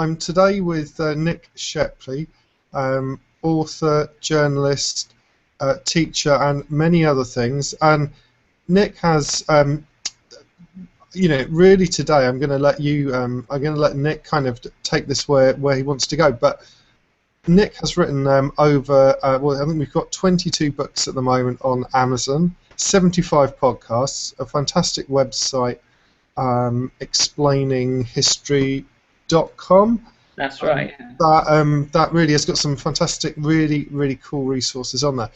I'm today with Nick Shepley, author, journalist, teacher, and many other things. And Nick has, really today I'm going to let you, I'm going to let Nick kind of take this where he wants to go. But Nick has written over, well, I think we've got 22 books at the moment on Amazon, 75 podcasts, a fantastic website explaining history.com. That's right. That really has got some fantastic, really cool resources on there.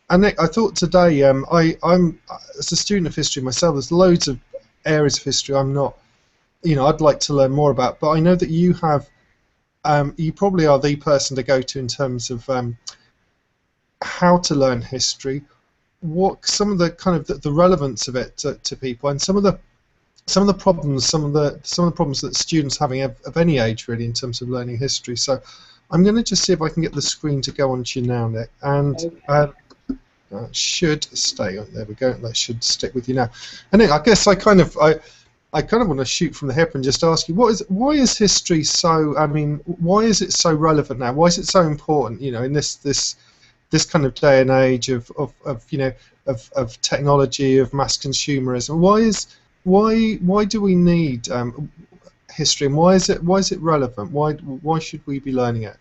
And Nick, I thought today, I'm as a student of history myself, there's loads of areas of history I'm not, I'd like to learn more about. But I know that you have, you probably are the person to go to in terms of how to learn history, what some of the kind of the relevance of it to people, and some of the problems, some of the problems that students having of any age really in terms of learning history. So I'm going to just see if I can get the screen to go on to you now, Nick, and that should stay. There we go. That should stick with you now. And Nick, I guess I kind of want to shoot from the hip and just ask you, why is history so? I mean, why is it so relevant now? Why is it so important? In this kind of day and age of technology, of mass consumerism. Why do we need history, and why is it relevant? Why should we be learning it?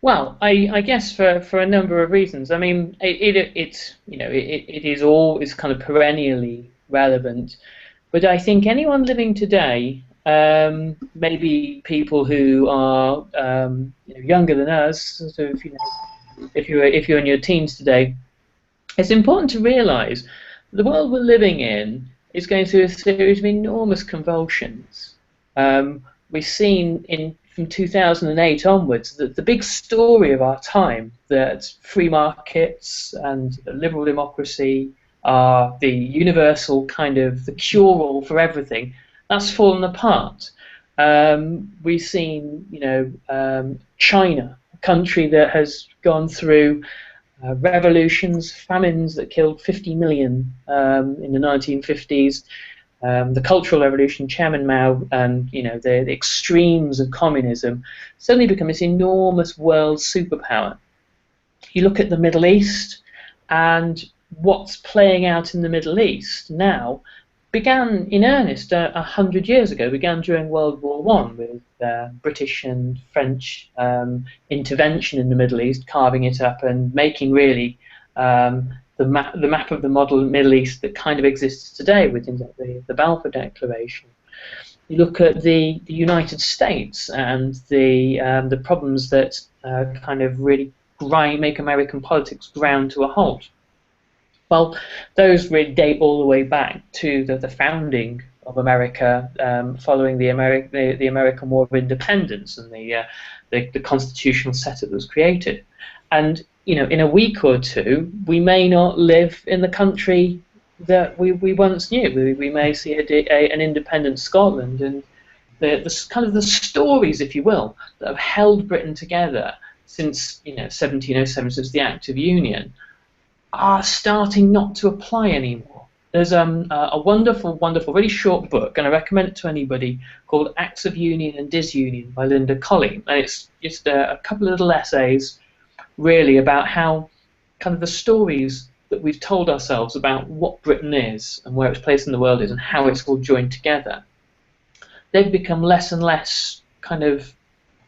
Well, I guess for a number of reasons. I mean, it is always kind of perennially relevant, but I think anyone living today, maybe people who are younger than us, sort of, if you're in your teens today, it's important to realise the world we're living in is going through a series of enormous convulsions. We've seen from 2008 onwards that the big story of our time, that free markets and liberal democracy are the universal kind of the cure-all for everything, that's fallen apart. We've seen, China, a country that has gone through revolutions, famines that killed 50 million in the 1950s, the Cultural Revolution, Chairman Mao, and the extremes of communism, suddenly become this enormous world superpower. You look at the Middle East, and what's playing out in the Middle East now began in earnest 100 years ago, began during World War I with British and French intervention in the Middle East, carving it up and making really the map of the model Middle East that kind of exists today within the Balfour Declaration. You look at the United States and the problems that kind of really make American politics ground to a halt. Well, those really date all the way back to the founding of America, following the American War of Independence and the constitutional setup that was created. And in a week or two, we may not live in the country that we once knew. We may see an independent Scotland, and the kind of the stories, if you will, that have held Britain together since 1707, since the Act of Union, are starting not to apply anymore. There's a wonderful, really short book, and I recommend it to anybody, called Acts of Union and Disunion by Linda Colley, and it's just a couple of little essays really about how kind of the stories that we've told ourselves about what Britain is and where its place in the world is and how it's all joined together, they've become less and less kind of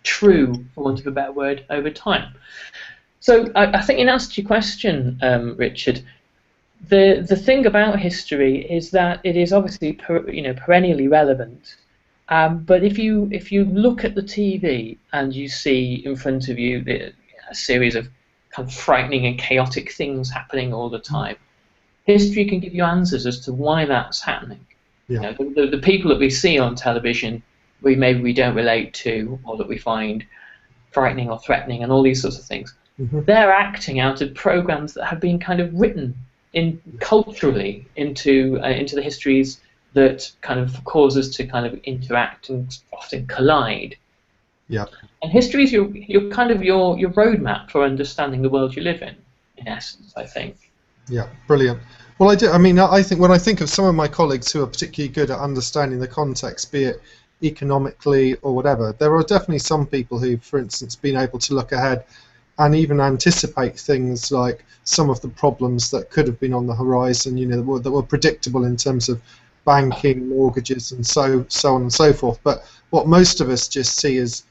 true, for want of a better word, over time. So I think in answer to your question, Richard, the thing about history is that it is obviously perennially relevant. But if you look at the TV and you see in front of you a series of kind of frightening and chaotic things happening all the time, history can give you answers as to why that's happening. Yeah. The people that we see on television, maybe we don't relate to, or that we find frightening or threatening, and all these sorts of things. Mm-hmm. They're acting out of programs that have been kind of written culturally into the histories that kind of cause us to kind of interact and often collide. Yeah. And history is your kind of your roadmap for understanding the world you live in essence, I think. Yeah, brilliant. Well, I think when I think of some of my colleagues who are particularly good at understanding the context, be it economically or whatever. There are definitely some people who've, for instance, been able to look ahead and even anticipate things like some of the problems that could have been on the horizon, that were predictable in terms of banking, mortgages, and so on and so forth. But what most of us just see is,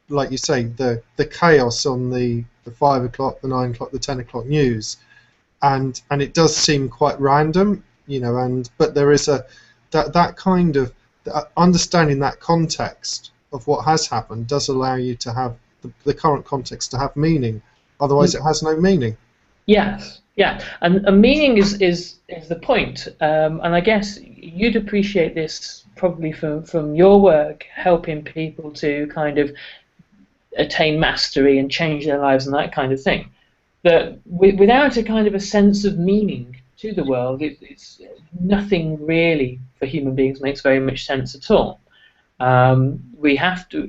like you say, the chaos on the 5 o'clock, the 9 o'clock, the 10 o'clock news, and it does seem quite random, but there is that kind of understanding that context of what has happened does allow you to have the current context to have meaning. Otherwise, it has no meaning. Yes, yeah, and meaning is the point. And I guess you'd appreciate this probably from your work, helping people to kind of attain mastery and change their lives and that kind of thing. That without a kind of a sense of meaning to the world, it's nothing really for human beings makes very much sense at all. We have to,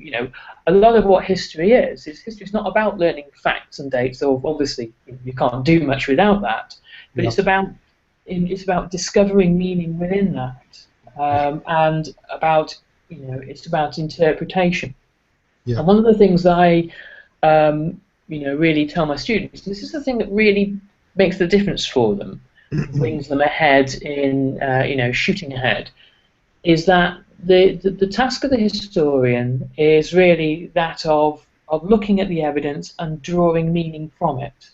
a lot of what history is history's not about learning facts and dates. So obviously you can't do much without that, but it's about discovering meaning within that, and about it's about interpretation. Yeah. And one of the things that I really tell my students, this is the thing that really makes the difference for them, brings them ahead in shooting ahead, is that the task of the historian is really that of looking at the evidence and drawing meaning from it.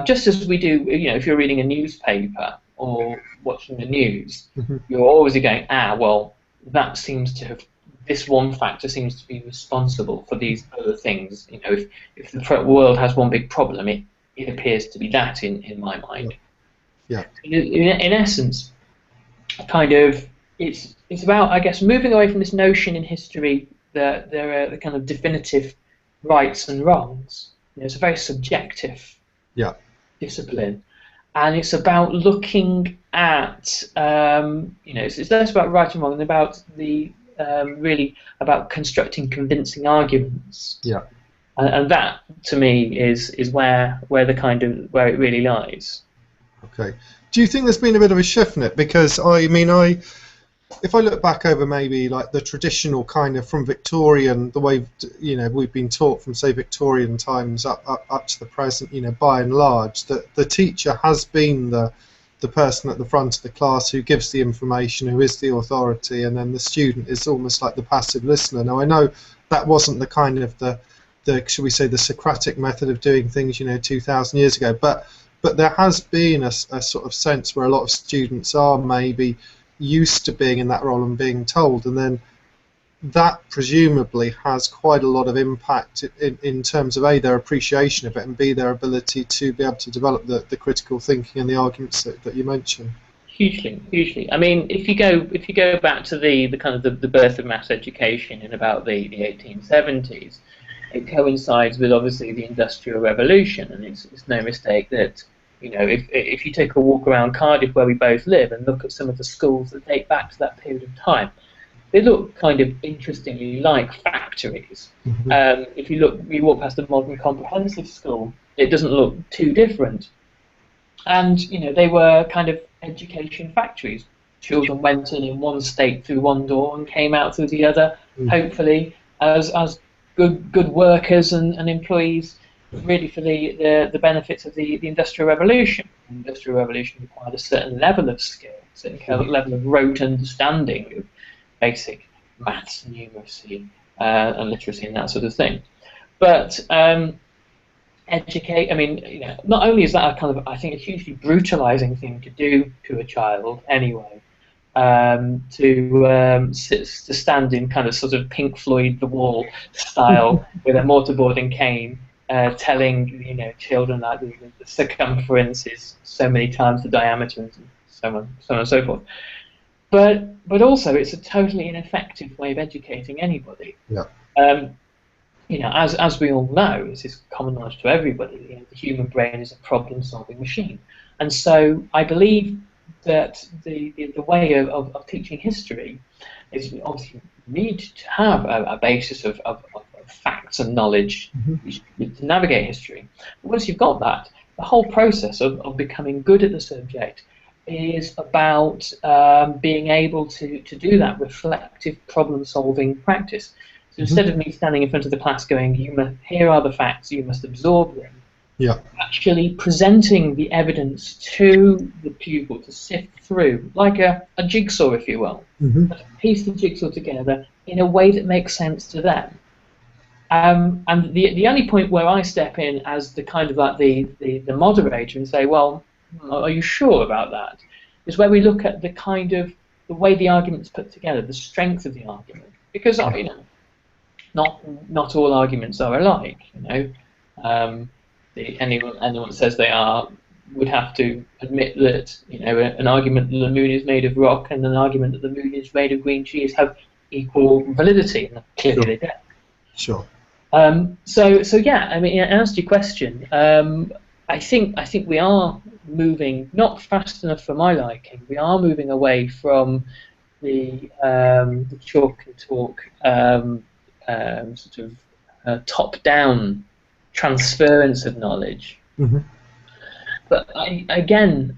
Just as we do, if you're reading a newspaper or watching the news, you're always going, well, that seems to have, this one factor seems to be responsible for these other things. If the world has one big problem, it appears to be that in my mind. Yeah. In essence, kind of, it's about, I guess, moving away from this notion in history that there are the kind of definitive rights and wrongs. It's a very subjective discipline, and it's about looking at it's less about right and wrong and about the really about constructing convincing arguments. Yeah. And that to me is where the kind of where it really lies. Okay. Do you think there's been a bit of a shift in it? Because if I look back over maybe like the traditional kind of from Victorian, the way we've been taught from say Victorian times up to the present, by and large, that the teacher has been the person at the front of the class who gives the information, who is the authority, and then the student is almost like the passive listener. Now I know that wasn't the kind of the should we say the Socratic method of doing things 2,000 years ago, but there has been a sort of sense where a lot of students are maybe used to being in that role and being told, and then that presumably has quite a lot of impact in terms of A, their appreciation of it, and B, their ability to be able to develop the critical thinking and the arguments that you mentioned. Hugely. I mean, if you go back to the kind of the birth of mass education in about the 1870s, it coincides with obviously the Industrial Revolution, and it's no mistake that if you take a walk around Cardiff where we both live and look at some of the schools that date back to that period of time, they look kind of interestingly like factories. If you walk past a modern comprehensive school, it doesn't look too different. And they were kind of education factories. Children went in one state through one door and came out through the other, hopefully as good workers and employees, really for the benefits of the Industrial Revolution. The Industrial Revolution required a certain level of skill, a certain level of rote understanding of basic maths, numeracy, and literacy and that sort of thing. But not only is that a kind of, I think, a hugely brutalizing thing to do to a child anyway, to stand in kind of sort of Pink Floyd The Wall style with a mortarboard and cane, telling children that the circumference is so many times the diameter and so on and so forth. But also it's a totally ineffective way of educating anybody. Yeah. As we all know, this is common knowledge to everybody. The human brain is a problem-solving machine, and so I believe that the way of teaching history is obviously you need to have a basis of facts and knowledge to navigate history. But once you've got that, the whole process of becoming good at the subject is about being able to do that reflective problem-solving practice. So instead of me standing in front of the class going, here are the facts, you must absorb them, Yeah. actually presenting the evidence to the pupil to sift through, like a jigsaw, if you will, piece the jigsaw together in a way that makes sense to them. And the only point where I step in as the kind of like the moderator and say, well, are you sure about that? Is where we look at the kind of the way the argument's put together, the strength of the argument, because you know, not all arguments are alike. You know, anyone that says they are would have to admit that, you know, an argument that the moon is made of rock and an argument that the moon is made of green cheese have equal validity, and clearly they don't. Sure. So yeah, I mean, in answer to your question, I think we are moving not fast enough for my liking. We are moving away from the chalk and talk sort of top-down transference of knowledge. But again,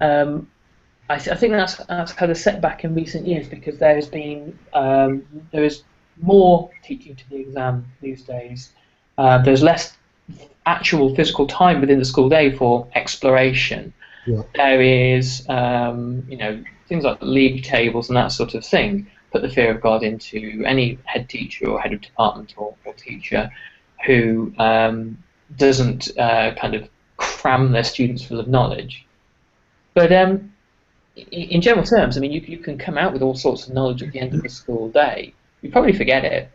I think that's had a setback in recent years, because there is more teaching to the exam these days. There's less actual physical time within the school day for exploration. Yeah. There is, you know, things like league tables and that sort of thing put the fear of God into any head teacher or head of department or teacher who doesn't kind of cram their students full of knowledge. But in general terms, I mean, you can come out with all sorts of knowledge at the end of the school day. You probably forget it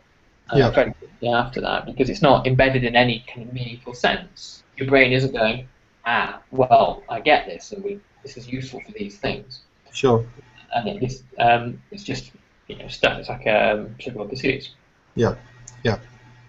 very quickly after that, because it's not embedded in any kind of meaningful sense. Your brain isn't going, well, I get this, and this is useful for these things. Sure. And it's just, you know, stuff. It's like trivial pursuits. Yeah. Yeah.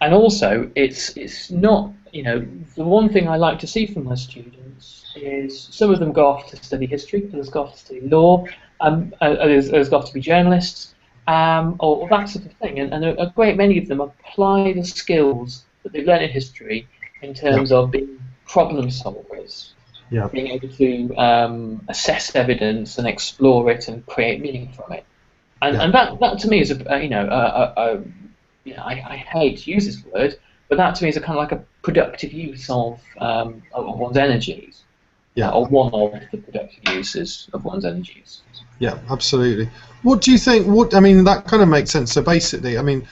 And also, it's not, you know, the one thing I like to see from my students is some of them go off to study history, others go off to study law, others go off to be journalists, or that sort of thing. And a great many of them apply the skills that they've learned in history in terms of being problem solvers, being able to assess evidence and explore it and create meaning from it. And that to me is I hate to use this word, but that to me is a kind of like a productive use of one's energies, or one of the productive uses of one's energies. Yeah, absolutely. What do you think? I mean, that kind of makes sense. So basically, I mean,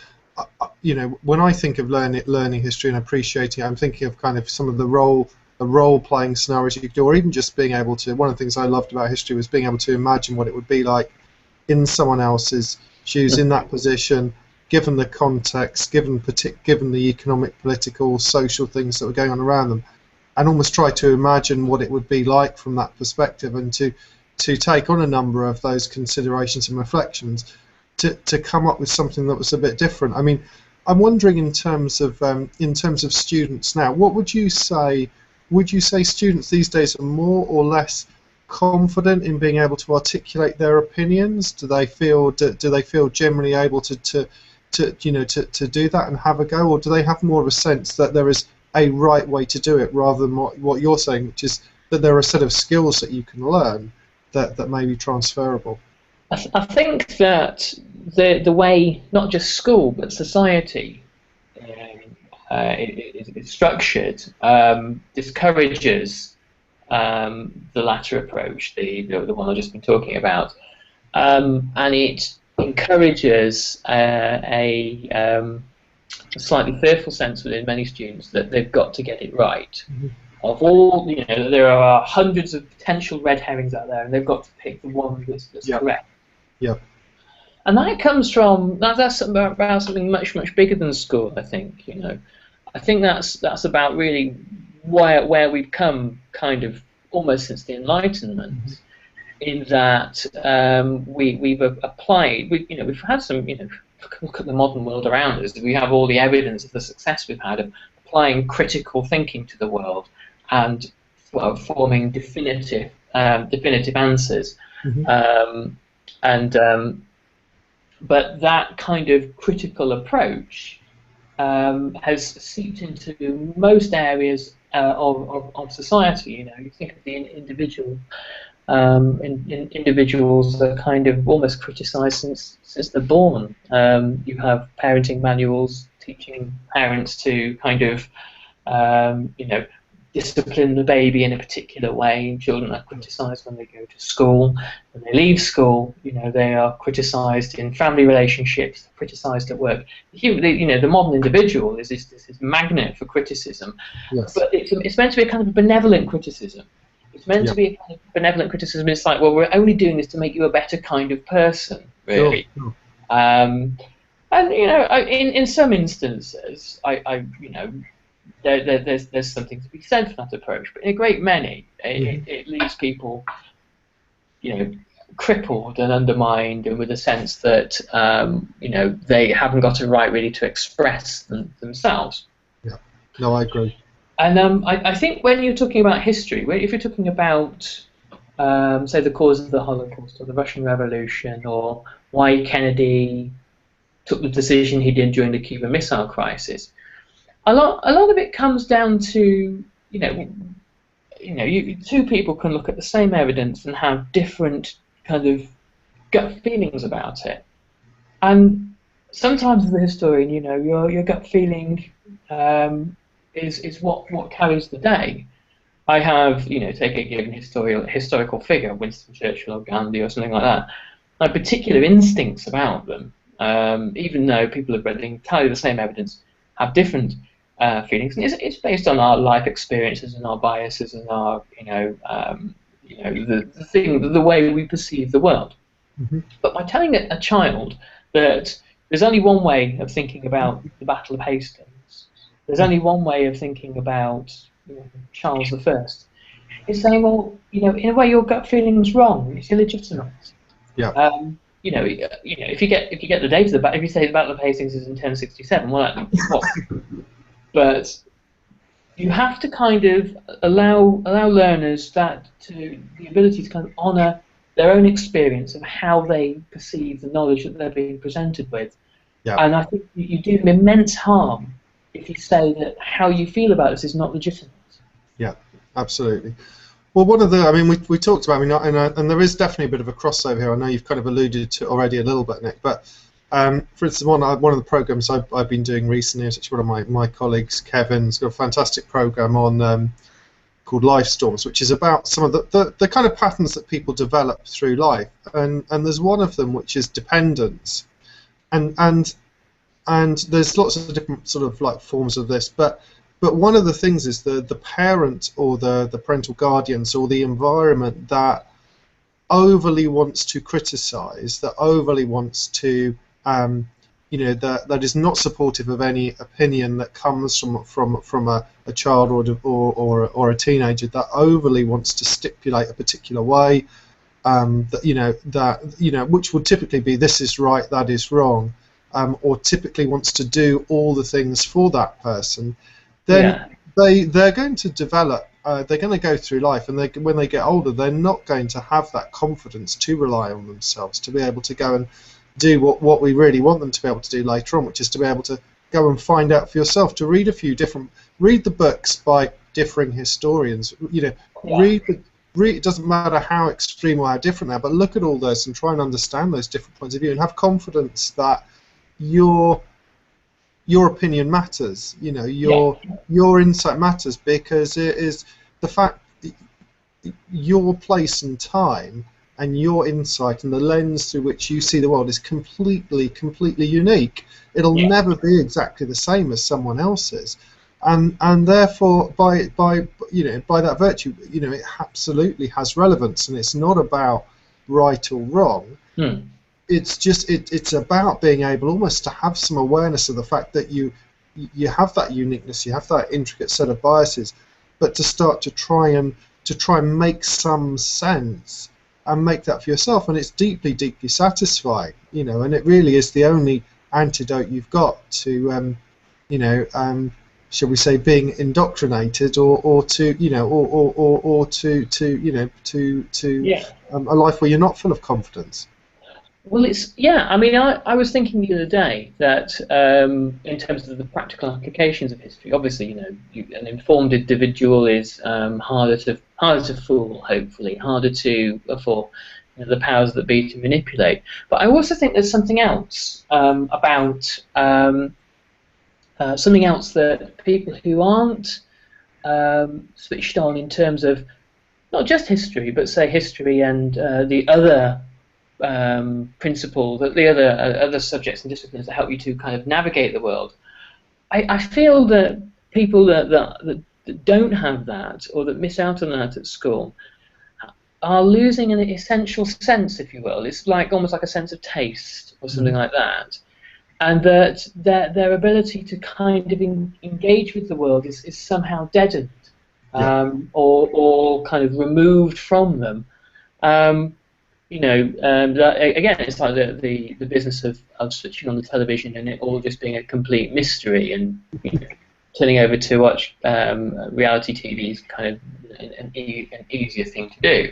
you know, when I think of learning history and appreciating it, I'm thinking of kind of some of the role-playing scenarios you could do, or even just being able to. One of the things I loved about history was being able to imagine what it would be like in someone else's shoes, in that position, given the context, given the economic, political, social things that were going on around them, and almost try to imagine what it would be like from that perspective, and to take on a number of those considerations and reflections to come up with something that was a bit different. I mean, I'm wondering in terms of students now, what would you say? Would you say students these days are more or less confident in being able to articulate their opinions? Do they feel generally able to do that and have a go, or do they have more of a sense that there is a right way to do it, rather than what you're saying, which is that there are a set of skills that you can learn that may be transferable? I think that the way not just school but society is structured discourages the latter approach, the one I've just been talking about, and it encourages a slightly fearful sense within many students that they've got to get it right. Of all, you know, there are hundreds of potential red herrings out there, and they've got to pick the one that's correct. Yep. And that comes from that's about something much bigger than school. I think, you know, I think that's about really where we've come, kind of almost since the Enlightenment, in that we've applied. We've had some, you know, look at the modern world around us. We have all the evidence of the success we've had of applying critical thinking to the world and forming definitive answers. But that kind of critical approach has seeped into most areas of society. You know, you think of the individual individuals are kind of almost criticised since they're born. You have parenting manuals teaching parents to kind of discipline the baby in a particular way. Children are criticised when they go to school. When they leave school, they are criticised in family relationships, criticised at work. The modern individual is this magnet for criticism. Yes. But it's meant to be a kind of benevolent criticism. It's meant to be a kind of benevolent criticism. It's like, well, we're only doing this to make you a better kind of person, really. Sure. And in some instances, there's something to be said for that approach, but in a great many, it leaves people, crippled and undermined, and with a sense that they haven't got a right really to express themselves. Yeah, no, I agree. And I think when you're talking about history, if you're talking about, say, the cause of the Holocaust or the Russian Revolution, or why Kennedy took the decision he did during the Cuban Missile Crisis, a lot of it comes down to two people can look at the same evidence and have different kind of gut feelings about it, and sometimes as a historian, your gut feeling is what carries the day. I have, take a given historical figure, Winston Churchill or Gandhi or something like that, I have particular instincts about them, even though people have read entirely the same evidence, have different feelings, and it's based on our life experiences and our biases and our, the way we perceive the world. Mm-hmm. But by telling a child that there's only one way of thinking about the Battle of Hastings, there's only one way of thinking about Charles I, it's saying, well, in a way, your gut feeling's wrong. It's illegitimate. Yeah. If you get the date of the battle, if you say the Battle of Hastings is in 1067, well, but you have to kind of allow learners the ability to kind of honour their own experience of how they perceive the knowledge that they're being presented with. Yeah. And I think you do them immense harm if you say that how you feel about this is not legitimate. Yeah, absolutely. Well, one of the, we talked about, and there is definitely a bit of a crossover here. I know you've kind of alluded to already a little bit, Nick, but for instance, one of the programs I've been doing recently, is actually one of my colleagues, Kevin's got a fantastic program on called Life Storms, which is about some of the kind of patterns that people develop through life, and there's one of them which is dependence, and there's lots of different sort of like forms of this, but one of the things is the parent or the parental guardians or the environment that overly wants to criticize, that overly wants to that is not supportive of any opinion that comes from a child or a teenager, that overly wants to stipulate a particular way, which would typically be this is right, that is wrong, or typically wants to do all the things for that person. Then they're going to develop. They're going to go through life, and when they get older, they're not going to have that confidence to rely on themselves to be able to go and do what we really want them to be able to do later on, which is to be able to go and find out for yourself, to read read the books by differing historians. Read. It doesn't matter how extreme or how different they are, but look at all those and try and understand those different points of view, and have confidence that your opinion matters. Your insight matters, because it is the fact that your place and time and your insight and the lens through which you see the world is completely unique. It'll never be exactly the same as someone else's, and therefore by that virtue, it absolutely has relevance, and it's not about right or wrong. It's about being able almost to have some awareness of the fact that you have that uniqueness, you have that intricate set of biases, but to start to try and make some sense and make that for yourself, and it's deeply satisfying, and it really is the only antidote you've got to shall we say, being indoctrinated or to a life where you're not full of confidence. Well, it's yeah. I mean, I was thinking the other day that in terms of the practical applications of history, obviously, an informed individual is harder to fool. Hopefully, harder to for the powers that be to manipulate. But I also think there's something else about something else that people who aren't switched on in terms of not just history, but say history and the other principle, that the other subjects and disciplines that help you to kind of navigate the world. I feel that people that don't have that, or that miss out on that at school, are losing an essential sense, if you will. It's like almost like a sense of taste or something like that, and that their ability to kind of engage with the world is somehow deadened, or kind of removed from them. Again, it's like the business of switching on the television and it all just being a complete mystery, and turning over to watch reality TV is kind of an easier thing to do.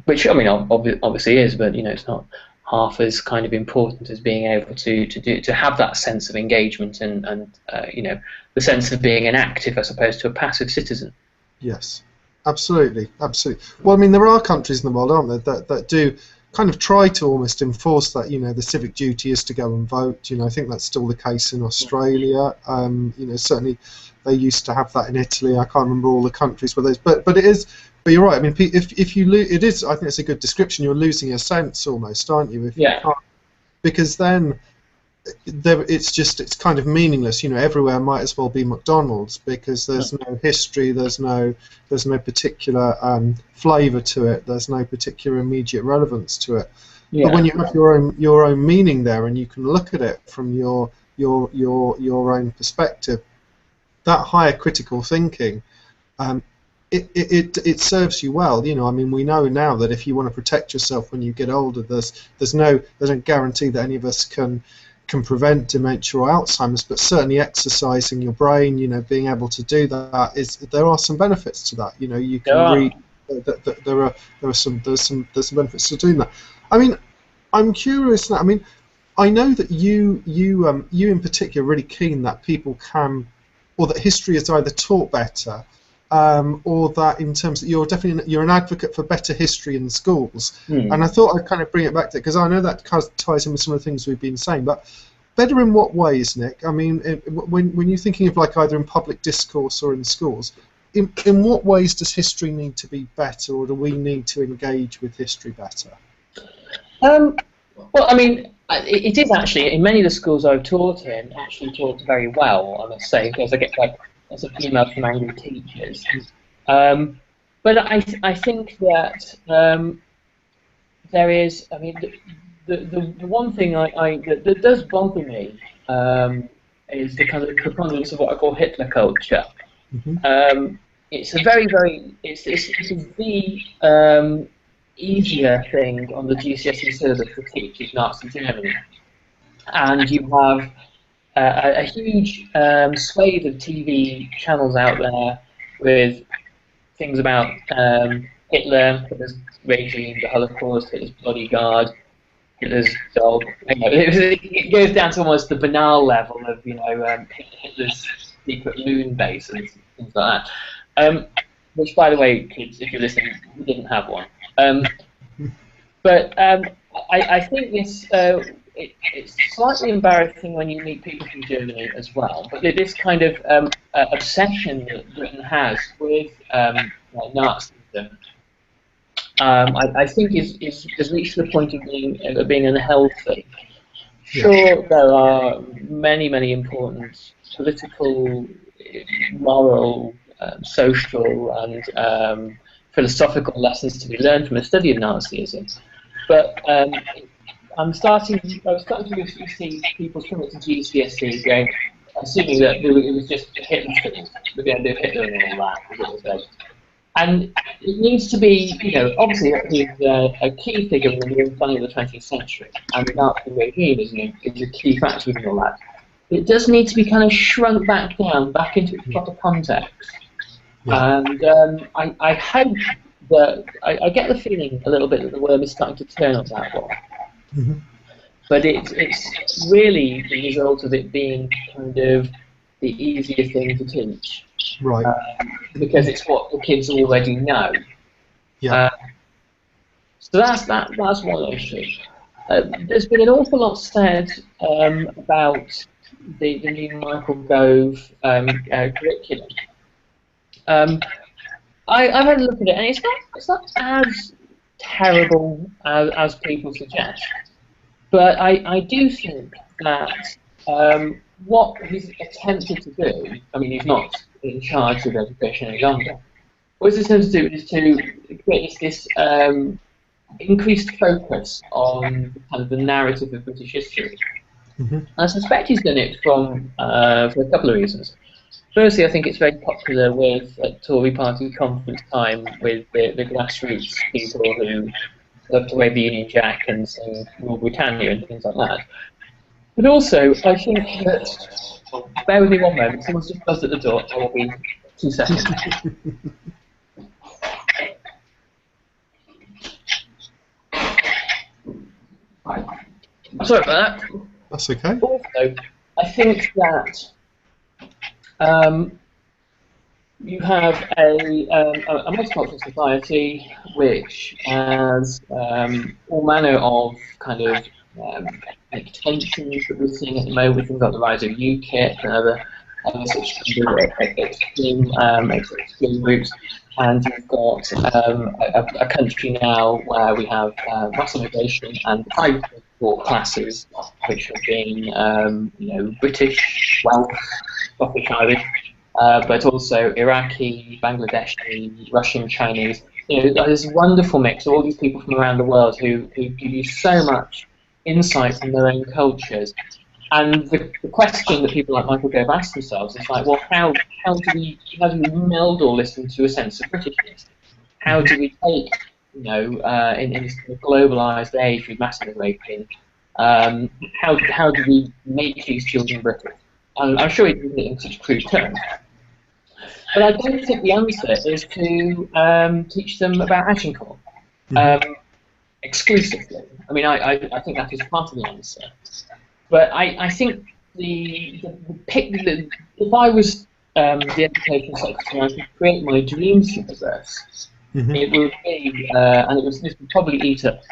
Which, I mean, obviously is, but it's not half as kind of important as being able to have that sense of engagement and the sense of being an active as opposed to a passive citizen. Yes. Absolutely, absolutely. Well, I mean, there are countries in the world, aren't there, that do kind of try to almost enforce that. The civic duty is to go and vote. I think that's still the case in Australia. Certainly they used to have that in Italy. I can't remember all the countries where those, but it is. But you're right. I mean, if you lose, it is. I think it's a good description. You're losing your sense almost, aren't you? If you can't, because then it's kind of meaningless. Everywhere might as well be McDonald's, because there's no history, there's no particular flavour to it, there's no particular immediate relevance to it. But when you have your own meaning there, and you can look at it from your own perspective, that higher critical thinking, it serves you well. I mean, we know now that if you want to protect yourself when you get older, there's no guarantee that any of us can prevent dementia or Alzheimer's, but certainly exercising your brain, being able to do that, there are some benefits to that. You can read that there's some benefits to doing that. I mean, I'm curious now. I mean, I know that you in particular are really keen that people can, or that history is either taught better, or that in terms that you're an advocate for better history in schools. And I thought I'd kind of bring it back to it, because I know that ties in with some of the things we've been saying. But better in what ways, Nick? I mean, when you're thinking of like either in public discourse or in schools, in what ways does history need to be better, or do we need to engage with history better? Well, I mean, it is actually, in many of the schools I've taught in, actually taught very well, I must say, because I get lots of emails from angry teachers. But I think that there is, I mean, the one thing that does bother me is the kind of preponderance of what I call Hitler culture. It's a the easier thing on the GCSE syllabus to teach is Nazi Germany, and you have a huge swathe of TV channels out there with things about Hitler's regime, the Holocaust, Hitler's bodyguard, Hitler's dog. It goes down to almost the banal level of Hitler's secret loon base and things like that. Which, by the way, kids, if you're listening, we didn't have one. But I think it's slightly embarrassing when you meet people from Germany as well. But this kind of obsession that Britain has with Nazism, I think has reached the point of being unhealthy. Sure, there are many important political, moral, social, and philosophical lessons to be learned from a study of Nazism, but I'm starting to see people come to GCSE going, assuming that it was just Hitler, the end of Hitler and all that. And it needs to be, obviously he's a key figure in the beginning of the 20th century, and the Nazi regime is a key factor in all that. It does need to be kind of shrunk back down, back into its proper context. And I hope that I get the feeling a little bit that the worm is starting to turn on that one. Hmm. But it's really the result of it being kind of the easiest thing to teach, Right. because it's what the kids already know. Yeah. Uh, so that's one issue. There's been an awful lot said about the new Michael Gove curriculum. Um, I've had a look at it, and it's not as terrible as people suggest. But I do think that what he's attempted to do, I mean, he's not in charge of education any longer. What he's attempted to do is to create this increased focus on kind of the narrative of British history. Hmm. I suspect he's done it for a couple of reasons. Firstly, I think it's very popular with at Tory party conference time with the grassroots people who love to wave the Union Jack and sing Rule Britannia and things like that. But also, I think that, bear with me one moment, someone's just buzzed at the door, I will be 2 seconds. Sorry about that. That's okay. Also, I think that you have a multicultural society which has all manner of kind of like tensions that we're seeing at the moment with things like the rise of UKIP and other such kind of extreme groups. And you've got a country now where we have mass immigration and high poor classes, which have been, British, Welsh, Scottish, Irish, but also Iraqi, Bangladeshi, Russian, Chinese. There's this wonderful mix of all these people from around the world who give you so much insight from their own cultures. And the question that people like Michael Gove ask themselves is like, well, how do we meld all this into a sense of Britishness? How do we take, in this kind of globalised age with mass immigration, how do we make these children British? I'm sure he did it in such crude terms. But I don't think the answer is to teach them about Agincourt exclusively. I mean, I think that is part of the answer. But I think if I was the education secretary, I could create my dream syllabus. It would be, and this would probably eat up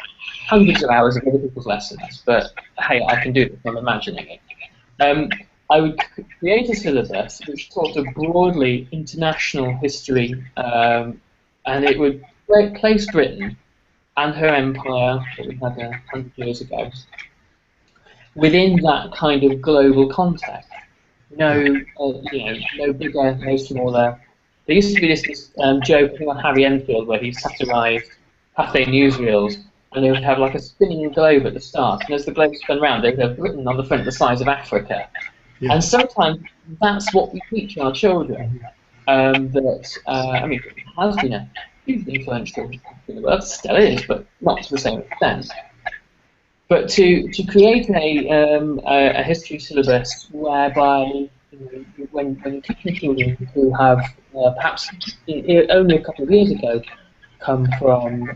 hundreds of hours of other people's lessons. But hey, I can do this. I'm imagining it. I would create a syllabus which taught a broadly international history, and it would place Britain and her empire that we had 100 years ago within that kind of global context. No bigger, no smaller. There used to be this joke, I think, on Harry Enfield, where he satirised Cafe newsreels, and they would have like a spinning globe at the start, and as the globe spun round, they would have written on the front the size of Africa. Yeah. And sometimes that's what we teach our children. I mean, it has been a hugely influential in the world, still is, but not to the same extent. But to create a history syllabus whereby when you're teaching children who have perhaps only a couple of years ago come from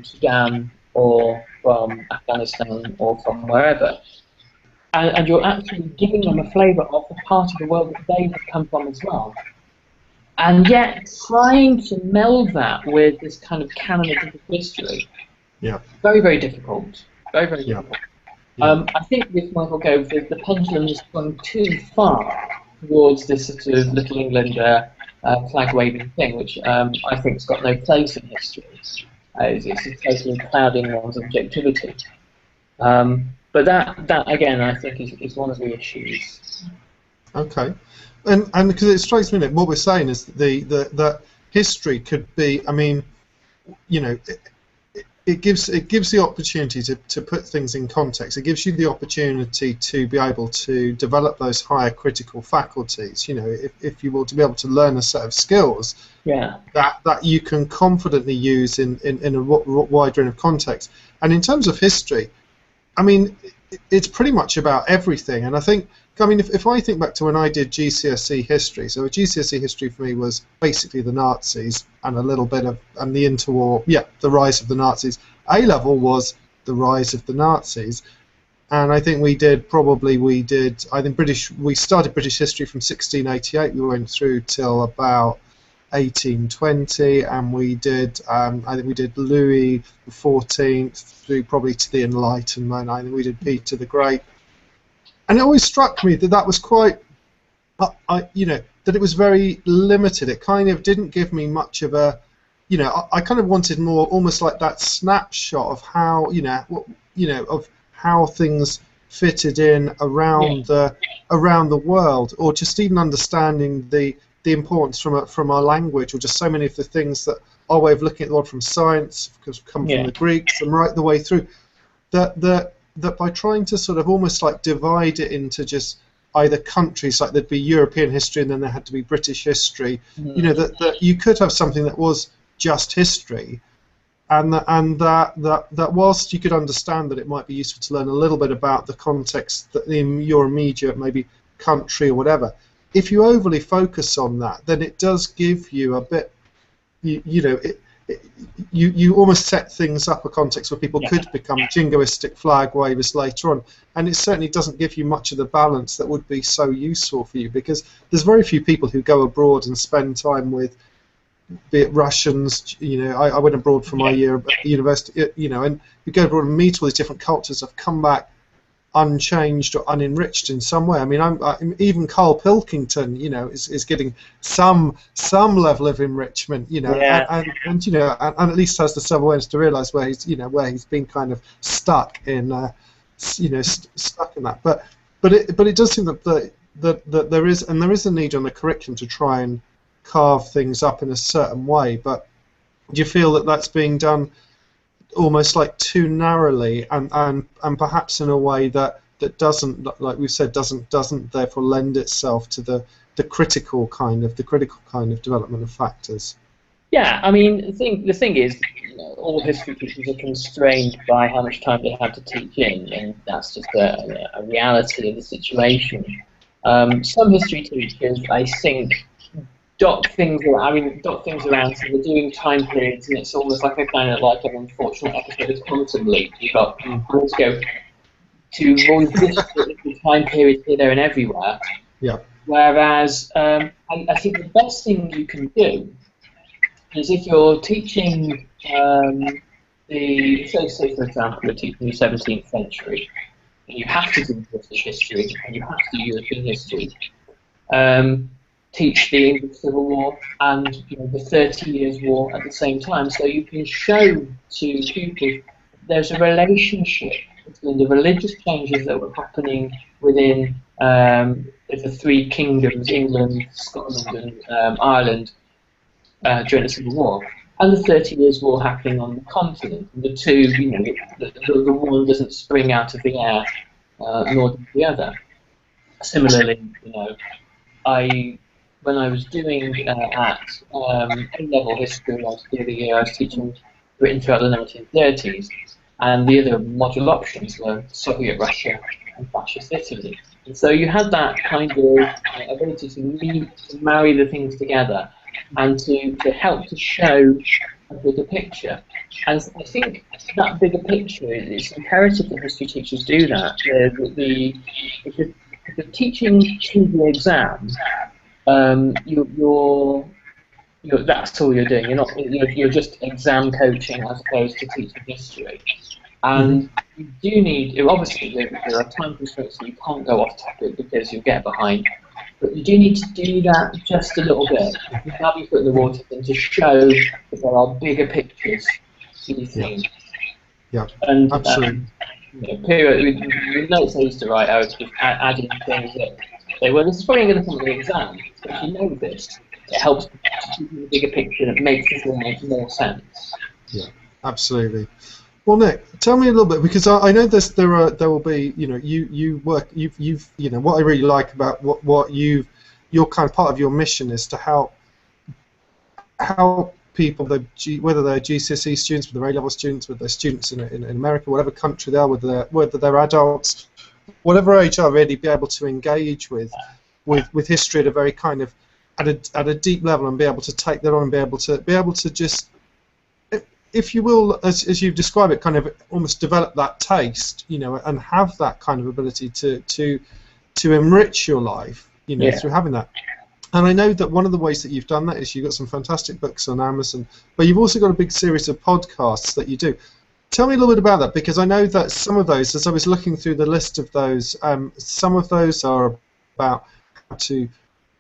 Sudan or from Afghanistan or from wherever, and you're actually giving them a flavour of the part of the world that they have come from as well. And yet trying to meld that with this kind of canon of history, very, very difficult. Very, very difficult. I think with Michael Gove, the pendulum has gone too far towards this sort of Little England flag-waving thing, which I think has got no place in history. It's totally clouding one's objectivity. But that again, I think, is one of the issues. Okay, and because it strikes me that what we're saying is that that history could be. I mean, it gives the opportunity to put things in context. It gives you the opportunity to be able to develop those higher critical faculties. If you will, to be able to learn a set of skills that you can confidently use in a wide range of context. And in terms of history, I mean, it's pretty much about everything. And I think, if I think back to when I did GCSE history, so GCSE history for me was basically the Nazis and a little bit of, and the interwar, the rise of the Nazis. A-level was the rise of the Nazis. And I think we started British history from 1688. We went through till about 1820, and we did, I think we did Louis XIV through probably to the Enlightenment. I think we did Peter the Great. And it always struck me that that was quite, that it was very limited. It kind of didn't give me much of a, I kind of wanted more, almost like that snapshot of how, of how things fitted in around the world, or just even understanding the importance from our language, or just so many of the things that our way of looking at the world from science come from the Greeks and right the way through. That by trying to sort of almost like divide it into just either countries, like there'd be European history and then there had to be British history, that you could have something that was just history, and that whilst you could understand that it might be useful to learn a little bit about the context that in your immediate maybe country or whatever, if you overly focus on that, then it does give you a bit, you almost set things up a context where people could become jingoistic flag wavers later on, and it certainly doesn't give you much of the balance that would be so useful for you, because there's very few people who go abroad and spend time with, be it Russians, I went abroad for my year at university, and you go abroad and meet all these different cultures, have come back unchanged or unenriched in some way. I mean, even Carl Pilkington, is getting some level of enrichment, and at least has the self-awareness to realise where he's been kind of stuck in, stuck in that. But it does seem that there is a need on the curriculum to try and carve things up in a certain way. But do you feel that that's being done almost like too narrowly, and perhaps in a way that doesn't, like we've said, doesn't therefore lend itself to the critical kind of development of factors? Yeah, I mean, the thing is, all history teachers are constrained by how much time they have to teach in, and that's just a reality of the situation. Some history teachers, I think, dot things around, so they're doing time periods, and it's almost like an unfortunate episode of Quantum Leap. You've got to go to avoid this time period here, there, and everywhere. Yeah. Whereas I think the best thing you can do is, if you're teaching say for example you're teaching the 17th century, and you have to do British history and you have to do European history. Teach the English Civil War and the 30 Years War at the same time, so you can show to pupils there's a relationship between the religious changes that were happening within the three kingdoms, England, Scotland, and Ireland, during the Civil War, and the 30 Years War happening on the continent. And the two, the one doesn't spring out of the air, nor does the other. Similarly, when I was doing at A-level history last year, I was teaching Britain throughout the 1930s, and the other module options were Soviet Russia and Fascist Italy. And so you had that kind of ability to marry the things together and to help to show a bigger picture. And I think that bigger picture, it's imperative that history teachers do that. If you're teaching to the exam, that's all you're doing. You're just exam coaching as opposed to teaching history. And you do need, obviously there are time constraints, so you can't go off topic because you'll get behind. But you do need to do that just a little bit, to have your foot in the water, and to show that there are bigger pictures to be seen. Yeah, and, absolutely. With notes I used to write, I was just adding things that say, well, this is probably going to come to the exam. So if you know this, it helps to keep the bigger picture, and it makes this all make more sense. Yeah, absolutely. Well, Nick, tell me a little bit, because I know there will be, you've what I really like about what your kind of part of your mission is to help people, whether they're GCSE students, whether they're A-level students, whether they're students in America, whatever country they are, whether they're adults, whatever age are, really be able to engage with history at a very kind of at a deep level, and be able to take that on, and be able to just if you will, as you've described it, kind of almost develop that taste, and have that kind of ability to enrich your life, Yeah. through having that. And I know that one of the ways that you've done that is you've got some fantastic books on Amazon, but you've also got a big series of podcasts that you do. Tell me a little bit about that, because I know that some of those, as I was looking through the list of those, some of those are about how to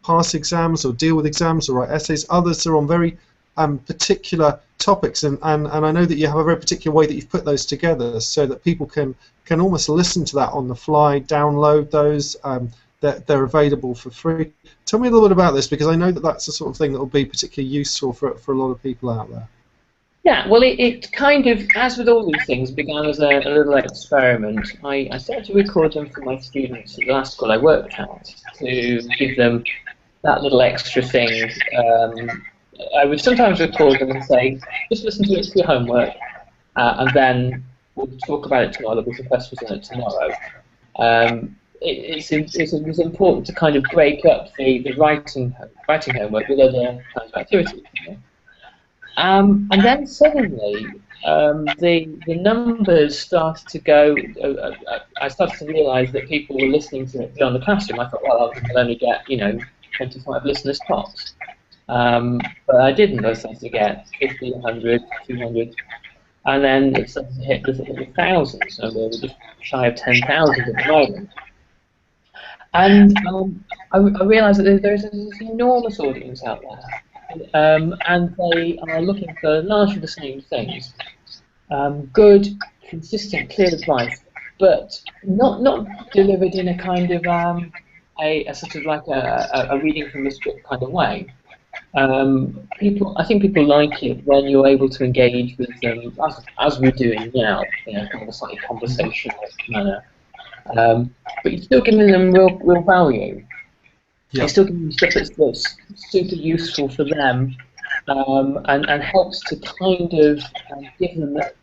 pass exams or deal with exams or write essays. Others are on very particular topics, and I know that you have a very particular way that you've put those together so that people can almost listen to that on the fly, download those, that they're available for free. Tell me a little bit about this, because I know that that's the sort of thing that will be particularly useful for a lot of people out there. Yeah, well, it kind of, as with all these things, began as a little experiment. I started to record them for my students at the last school I worked at to give them that little extra thing. I would sometimes record them and say, just listen to it for your homework, and then we'll talk about it tomorrow. There'll be some questions on it tomorrow. It was important to kind of break up the writing homework with other kinds of activities. And then suddenly, the numbers started to go. I started to realise that people were listening to it beyond the classroom. I thought, well, I'll only get 25 listeners tops, but I didn't. I started to get 50, 100, 200, and then it started to hit the thousands. And we're just shy of 10,000 at the moment. And I realised that there's this enormous audience out there. And they are looking for largely the same things. Good, consistent, clear advice, but not delivered in a kind of a sort of like a reading from the script kind of way. I think people like it when you're able to engage with them as we're doing now, kind of a slightly conversational manner. But you're still giving them real value. Yeah. You're still giving them stuff that's super useful for them, and helps to kind of give them that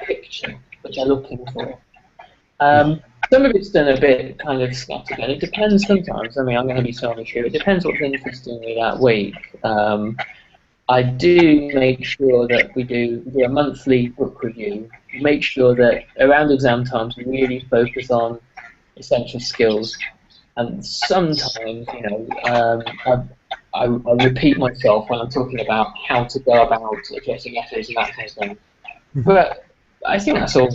picture that they're looking for. Some of it's done a bit kind of scattergun. It depends sometimes. I mean, I'm going to be selfish here. It depends what's interesting me that week. I do make sure that we do a monthly book review. Make sure that around exam times we really focus on essential skills. And sometimes, I repeat myself when I'm talking about how to go about addressing essays and that kind of thing. But I think that's all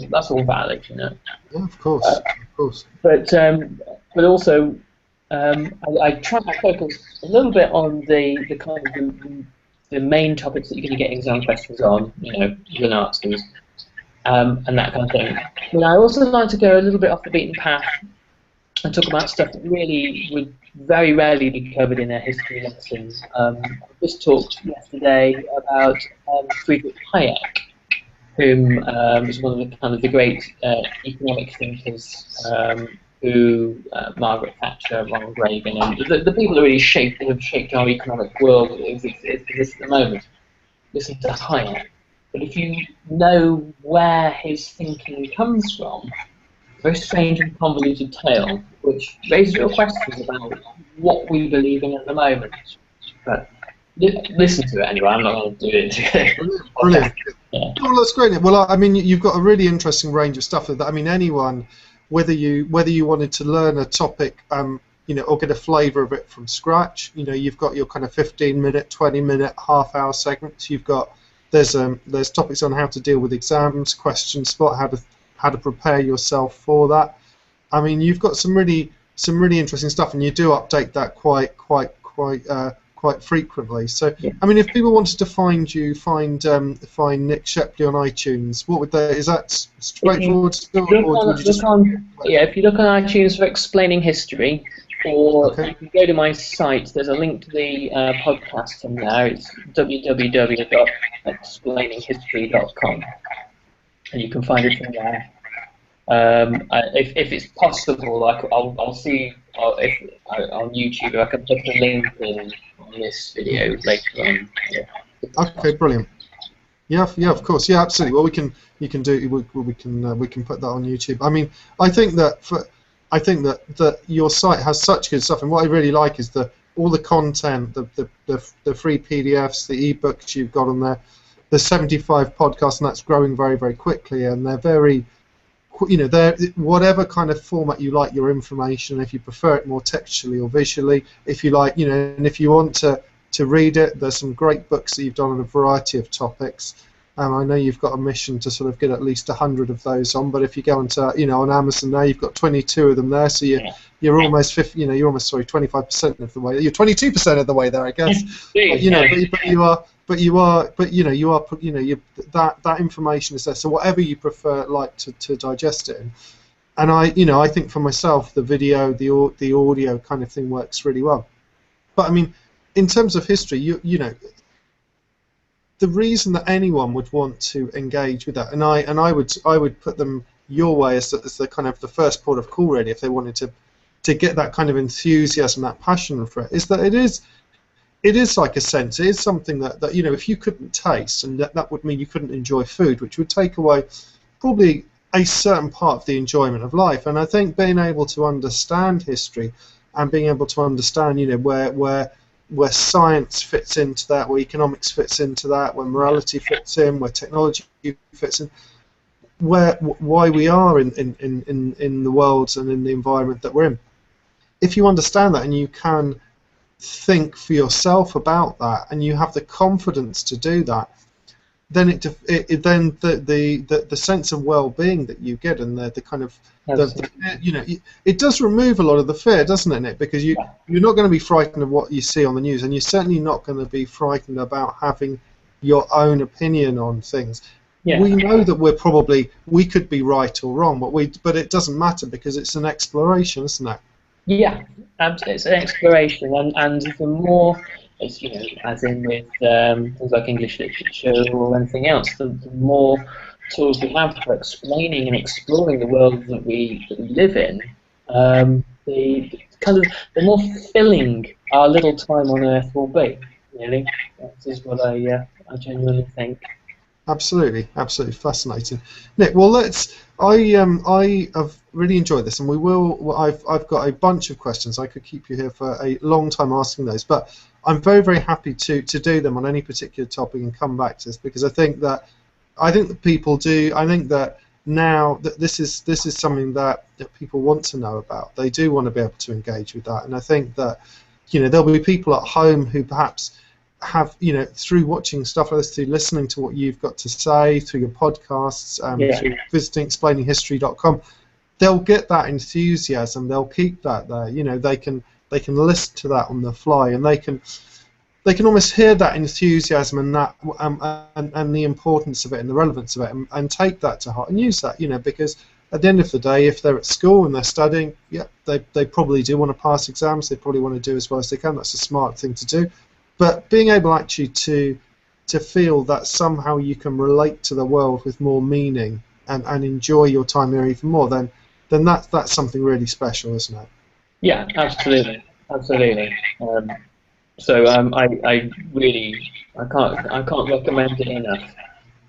valid, Yeah, of course, But also, I try to focus a little bit on the kind of the main topics that you're going to get exam questions on, the answers, and that kind of thing. But I also like to go a little bit off the beaten path and talk about stuff that really would very rarely be covered in a history lesson. I just talked yesterday about Friedrich Hayek, whom is one of the kind of the great economic thinkers who Margaret Thatcher, Ronald Reagan, and the people that really have shaped our economic world as it exists at the moment. Listen to Hayek. But if you know where his thinking comes from, a very strange and convoluted tale, which raises real questions about what we believe in at the moment. But listen to it anyway. I'm not going to do it. Brilliant. Yeah. Well, that's great. Well, I mean, you've got a really interesting range of stuff. I mean, anyone, whether you wanted to learn a topic, or get a flavour of it from scratch, you've got your kind of 15-minute, 20-minute, half-hour segments. There's topics on how to deal with exams, question spot, how to prepare yourself for that. I mean, you've got some really interesting stuff, and you do update that quite frequently. So, yeah. I mean, if people wanted to find you, find Nick Shepley on iTunes, what would they? Is that straightforward still, or would you just? If you look on iTunes for Explaining History, or okay. If you go to my site, there's a link to the podcast in there. It's www.explaininghistory.com, and you can find it from there. If it's possible, I'll see if on YouTube I can put a link in on this video later on. Yeah. Okay, brilliant. Yeah, of course. Yeah, absolutely. Well, we can put that on YouTube. I mean, I think that your site has such good stuff, and what I really like is all the content, the free PDFs, the ebooks you've got on there. there's 75 podcasts, and that's growing very, very quickly, and they're very, you know, they're whatever kind of format you like your information. If you prefer it more textually or visually, if you like, you know, and if you want to read it, there's some great books that you've done on a variety of topics. I know you've got a mission to sort of get at least 100 of those on, but if you go into, you know, on Amazon now, you've got 22 of them there, so you're almost 50, you know, you're almost, sorry, 25% of the way. You're 22% of the way there, I guess. But, you know, but you are, that information is there. So whatever you prefer, like to digest it in. And I think for myself, the video, the audio kind of thing works really well. But I mean, in terms of history, you know, the reason that anyone would want to engage with that, and I would put them your way as the kind of the first port of call, really, if they wanted to get that kind of enthusiasm, that passion for it, is that it is like a sense. It is something that you know, if you couldn't taste, and that would mean you couldn't enjoy food, which would take away probably a certain part of the enjoyment of life. And I think being able to understand history and being able to understand, you know, where science fits into that, where economics fits into that, where morality fits in, where technology fits in, why we are in the world and in the environment that we're in. If you understand that and you can think for yourself about that, and you have the confidence to do that, then then the sense of well-being that you get, and the kind of you know, it does remove a lot of the fear, doesn't it, Nick? Because you're not going to be frightened of what you see on the news, and you're certainly not going to be frightened about having your own opinion on things. Yeah. We know that we could be right or wrong, but it doesn't matter, because it's an exploration, isn't it? Yeah, it's an exploration, and the more, as you know, as in with things like English literature or anything else, the more tools we have for explaining and exploring the world that we live in, the more filling our little time on Earth will be. Really, that is what I genuinely think. Absolutely fascinating, Nick. Well, I have really enjoyed this, and we will. I've got a bunch of questions. I could keep you here for a long time asking those, but I'm very, very happy to do them on any particular topic and come back to this, because I think that people do. I think that now that this is something that people want to know about. They do want to be able to engage with that, and I think that, you know, there'll be people at home who perhaps have, you know, through watching stuff like this, through listening to what you've got to say, through your podcasts, through visiting explaininghistory.com, they'll get that enthusiasm. They'll keep that there. You know, they can listen to that on the fly, and they can almost hear that enthusiasm and that and the importance of it and the relevance of it, and take that to heart and use that. You know, because at the end of the day, if they're at school and they're studying, they probably do want to pass exams. They probably want to do as well as they can. That's a smart thing to do. But being able actually to feel that somehow you can relate to the world with more meaning and enjoy your time there even more, then that's something really special, isn't it? Yeah, absolutely. So I really can't recommend it enough.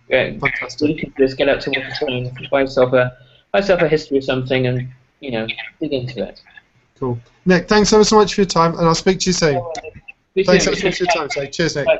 Fantastic. Just get up to one thing, buy yourself a history of something, and, you know, dig into it. Cool. Nick, thanks ever so much for your time, and I'll speak to you soon. Thanks so much for your time. Cheers, Nick. Bye.